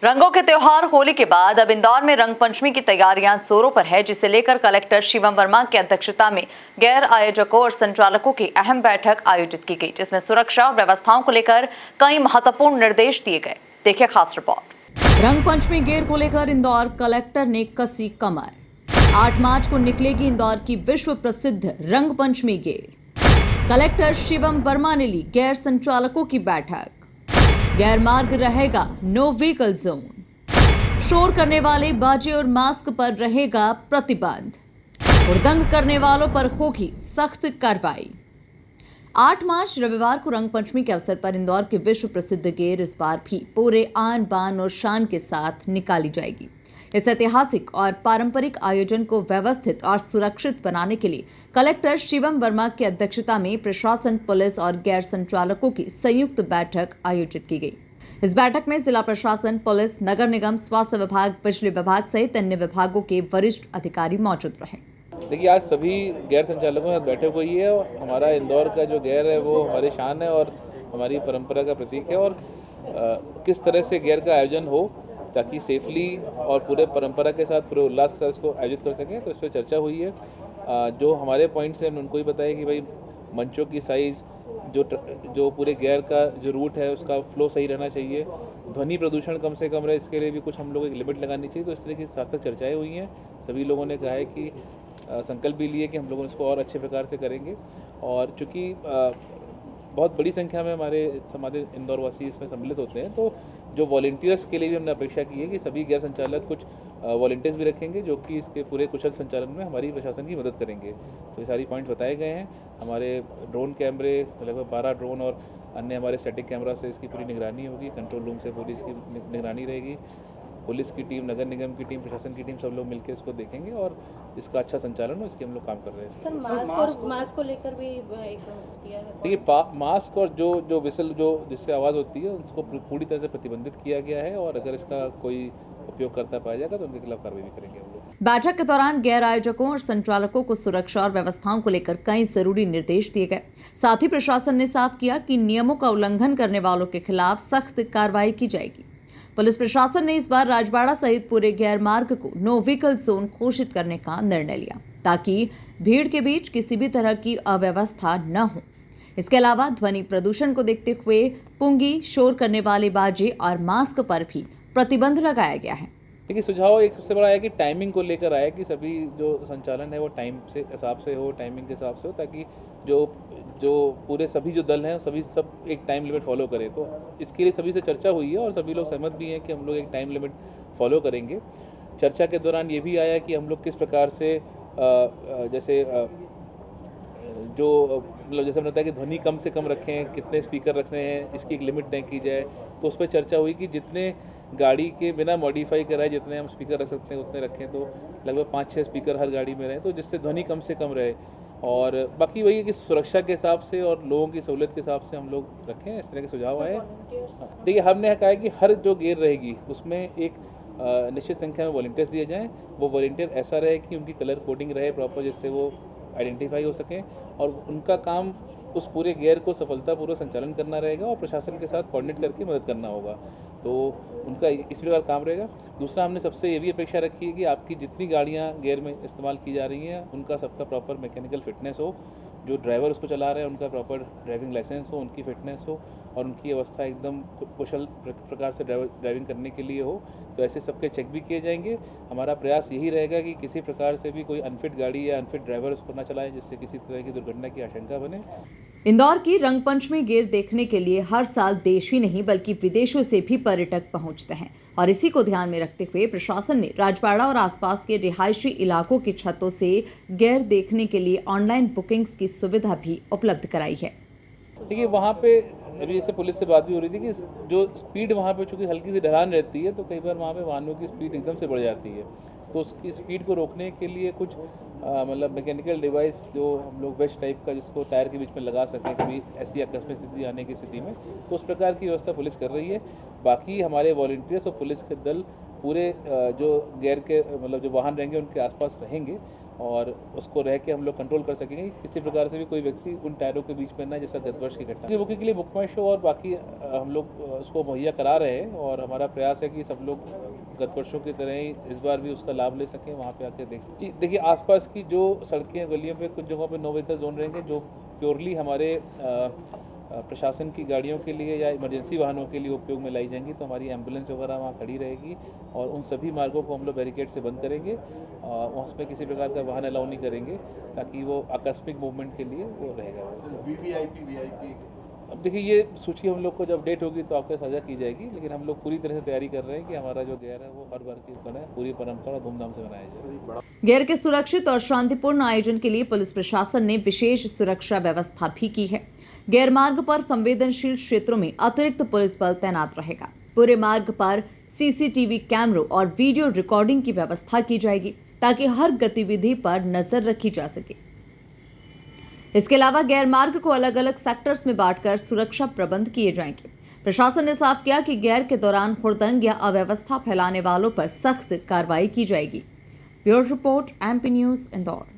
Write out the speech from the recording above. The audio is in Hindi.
रंगों के त्योहार होली के बाद अब इंदौर में रंग पंचमी की तैयारियां जोरों पर है, जिसे लेकर कलेक्टर शिवम वर्मा की अध्यक्षता में गैर आयोजकों और संचालकों की अहम बैठक आयोजित की गई, जिसमें सुरक्षा और व्यवस्थाओं को लेकर कई महत्वपूर्ण निर्देश दिए गए। देखिए खास रिपोर्ट। रंग पंचमी गेर को लेकर इंदौर कलेक्टर ने कसी कमर। 8 मार्च को निकलेगी इंदौर की विश्व प्रसिद्ध रंग पंचमी गेर। कलेक्टर शिवम वर्मा ने ली गैर संचालकों की बैठक। गैर मार्ग रहेगा नो व्हीकल जोन। शोर करने वाले बाजे और मास्क पर रहेगा प्रतिबंध। हुड़दंग करने वालों पर होगी सख्त कार्रवाई। 8 मार्च रविवार को रंग पंचमी के अवसर पर इंदौर की विश्व प्रसिद्ध गेर इस बार भी पूरे आन बान और शान के साथ निकाली जाएगी। इस ऐतिहासिक और पारंपरिक आयोजन को व्यवस्थित और सुरक्षित बनाने के लिए कलेक्टर शिवम वर्मा की अध्यक्षता में प्रशासन, पुलिस और गैर संचालकों की संयुक्त बैठक आयोजित की गई। इस बैठक में जिला प्रशासन, पुलिस, नगर निगम, स्वास्थ्य विभाग, बिजली विभाग सहित अन्य विभागों के वरिष्ठ अधिकारी मौजूद रहे। देखिए, आज सभी गैर संचालकों के साथ बैठक हुई है और हमारा इंदौर का जो गैर है वो हमारी शान है और हमारी परंपरा का प्रतीक है और किस तरह से गैर का आयोजन हो ताकि सेफली और पूरे परंपरा के साथ, पूरे उल्लास के साथ इसको आयोजित कर सकें, तो इस पर चर्चा हुई है। जो हमारे पॉइंट्स हैं उनको ही बताया कि भाई मंचों की साइज़, जो पूरे गैर का जो रूट है उसका फ्लो सही रहना चाहिए, ध्वनि प्रदूषण कम से कम रहे, इसके लिए भी कुछ हम लोग एक लिमिट लगानी चाहिए। तो इस तरह की सार्थक चर्चाएँ हुई हैं। सभी लोगों ने कहा है कि संकल्प भी लिए कि हम लोग इसको और अच्छे प्रकार से करेंगे और चूँकि बहुत बड़ी संख्या में हमारे इंदौर वासी इसमें सम्मिलित होते हैं, तो जो वॉलंटियर्स के लिए भी हमने अपेक्षा की है कि सभी गैर संचालक कुछ वॉलंटियर्स भी रखेंगे जो कि इसके पूरे कुशल संचालन में हमारी प्रशासन की मदद करेंगे। तो ये सारी पॉइंट बताए गए हैं। हमारे ड्रोन कैमरे, लगभग 12 ड्रोन और अन्य हमारे स्टैटिक कैमरा से इसकी पूरी निगरानी होगी। कंट्रोल रूम से पूरी इसकी निगरानी रहेगी। पुलिस की टीम, नगर निगम की टीम, प्रशासन की टीम, सब लोग मिलकर इसको देखेंगे और इसका अच्छा संचालन हो, इसके हम लोग काम कर रहे हैं। सर, मास्क को लेकर भी एक दिया है। देखिए, मास्क और जो विसल, जो जिससे आवाज़ होती है, उसको पूरी तरह से प्रतिबंधित किया गया है और अगर इसका कोई उपयोग करता पाया जाएगा तो उनके खिलाफ कार्रवाई भी करेंगे हम लोग। बैठक के दौरान गैर आयोजकों और संचालकों को सुरक्षा और व्यवस्थाओं को लेकर कई जरूरी निर्देश दिए गए। साथ ही प्रशासन ने साफ किया कि नियमों का उल्लंघन करने वालों के खिलाफ सख्त कार्रवाई की जाएगी। पुलिस प्रशासन ने इस बार राजबाड़ा सहित पूरे गैर मार्ग को नो व्हीकल जोन घोषित करने का निर्णय लिया ताकि भीड़ के बीच किसी भी तरह की अव्यवस्था न हो। इसके अलावा ध्वनि प्रदूषण को देखते हुए पुंगी, शोर करने वाले बाजे और मास्क पर भी प्रतिबंध लगाया गया है। देखिए, सुझाव एक सबसे बड़ा आया कि टाइमिंग को लेकर आया कि सभी जो संचालन है वो टाइम से हिसाब से हो, टाइमिंग के हिसाब से हो, ताकि जो पूरे सभी जो दल हैं सब एक टाइम लिमिट फॉलो करें। तो इसके लिए सभी से चर्चा हुई है और सभी लोग सहमत भी हैं कि हम लोग एक टाइम लिमिट फॉलो करेंगे। चर्चा के दौरान ये भी आया कि हम लोग किस प्रकार से जैसे जो मतलब जैसे हमने बताया कि ध्वनि कम से कम रखें, कितने स्पीकर रख रहे हैं, इसकी एक लिमिट तय की जाए। तो उस पर चर्चा हुई कि जितने गाड़ी के बिना मॉडिफाई कराए जितने हम स्पीकर रख सकते हैं उतने रखें, तो लगभग 5-6 स्पीकर हर गाड़ी में रहें, तो जिससे ध्वनि कम से कम रहे। और बाकी वही है कि सुरक्षा के हिसाब से और लोगों की सहूलियत के हिसाब से हम लोग रखें। इस तरह के सुझाव आए। देखिए, हमने कहा है कि हर जो गेर रहेगी उसमें एक निश्चित संख्या में वॉलंटियर्स दिए जाएँ। वो वॉलंटियर ऐसा रहे कि उनकी कलर कोडिंग रहे प्रॉपर, जिससे वो आइडेंटिफाई हो सकें और उनका काम उस पूरे गेयर को सफलतापूर्वक संचालन करना रहेगा और प्रशासन के साथ कोऑर्डिनेट करके मदद करना होगा। तो उनका इस प्रकार काम रहेगा। दूसरा, हमने सबसे ये भी अपेक्षा रखी है कि आपकी जितनी गाड़ियाँ गेयर में इस्तेमाल की जा रही हैं उनका सबका प्रॉपर मैकेनिकल फिटनेस हो, जो ड्राइवर उसको चला रहे हैं उनका प्रॉपर ड्राइविंग लाइसेंस हो, उनकी फ़िटनेस हो और उनकी अवस्था एकदम कुशल प्रकार से ड्राइविंग करने के लिए हो। तो ऐसे सबके चेक भी किए जाएंगे। हमारा प्रयास यही रहेगा कि किसी प्रकार से भी कोई अनफिट गाड़ी या अनफिट ड्राइवर उसको ना चलाएं, जिससे किसी तरह की दुर्घटना की आशंका बने। इंदौर की रंग पंचमी गेर देखने के लिए हर साल देश ही नहीं बल्कि विदेशों से भी पर्यटक पहुंचते हैं और इसी को ध्यान में रखते हुए प्रशासन ने राजबाड़ा और आसपास के रिहायशी इलाकों की छतों से गेर देखने के लिए ऑनलाइन बुकिंग्स की सुविधा भी उपलब्ध कराई है। देखिए, वहाँ पे अभी जैसे पुलिस से बात भी हो रही थी कि जो स्पीड वहाँ पे चूँकि हल्की सी ढलान रहती है, तो कई बार वहाँ पे वाहनों की स्पीड एकदम से बढ़ जाती है। तो उसकी स्पीड को रोकने के लिए कुछ मतलब मैकेनिकल डिवाइस जो हम लोग वेस्ट टाइप का, जिसको टायर के बीच में लगा सकें कभी ऐसी आकस्मिक स्थिति आने की स्थिति में, तो उस प्रकार की व्यवस्था पुलिस कर रही है। बाकी हमारे वॉलंटियर्स और पुलिस के दल पूरे जो गैर के मतलब जो वाहन रहेंगे उनके आसपास रहेंगे और उसको रह के हम लोग कंट्रोल कर सकेंगे कि किसी प्रकार से भी कोई व्यक्ति उन टायरों के बीच में ना, जैसा गत वर्ष की घटना। बुकिंग के लिए बुक माई शो और बाकी हम लोग उसको मुहैया करा रहे हैं और हमारा प्रयास है कि सब लोग गत वर्षों की तरह ही इस बार भी उसका लाभ ले सकें, वहाँ पे आके देख सकें। जी देखिए, आसपास की जो सड़कें गलियों पे कुछ जगहों पे नो व्हीकल जोन रहेंगे, जो प्योरली हमारे प्रशासन की गाड़ियों के लिए या इमरजेंसी वाहनों के लिए उपयोग में लाई जाएंगी, तो हमारी एम्बुलेंस वगैरह वहाँ खड़ी रहेगी और उन सभी मार्गों को हम लोग बैरिकेड से बंद करेंगे। उसमें किसी प्रकार का वाहन अलाउ नहीं करेंगे ताकि वो आकस्मिक मूवमेंट के लिए वो रहेगा। वीवीआईपी अब देखिए, ये सूची हम लोग को जब डेट होगी तो आपको साझा की जाएगी, लेकिन हम लोग पूरी तरह से तैयारी कर रहे हैं कि हमारा जो गैर है वो हर बार की तरह पूरी परंपरा धूमधाम से मनाया जाए। गैर के सुरक्षित और शांतिपूर्ण आयोजन के लिए पुलिस प्रशासन ने विशेष सुरक्षा व्यवस्था भी की है। गैर मार्ग पर संवेदनशील क्षेत्रों में अतिरिक्त पुलिस बल तैनात रहेगा। पूरे मार्ग पर सीसीटीवी कैमरों और वीडियो रिकॉर्डिंग की व्यवस्था की जाएगी ताकि हर गतिविधि पर नजर रखी जा सके। इसके अलावा गैर मार्ग को अलग अलग सेक्टर्स में बांटकर सुरक्षा प्रबंध किए जाएंगे। प्रशासन ने साफ किया कि गैर के दौरान हुड़दंग या अव्यवस्था फैलाने वालों पर सख्त कार्रवाई की जाएगी। Bureau report, MP news, Indore.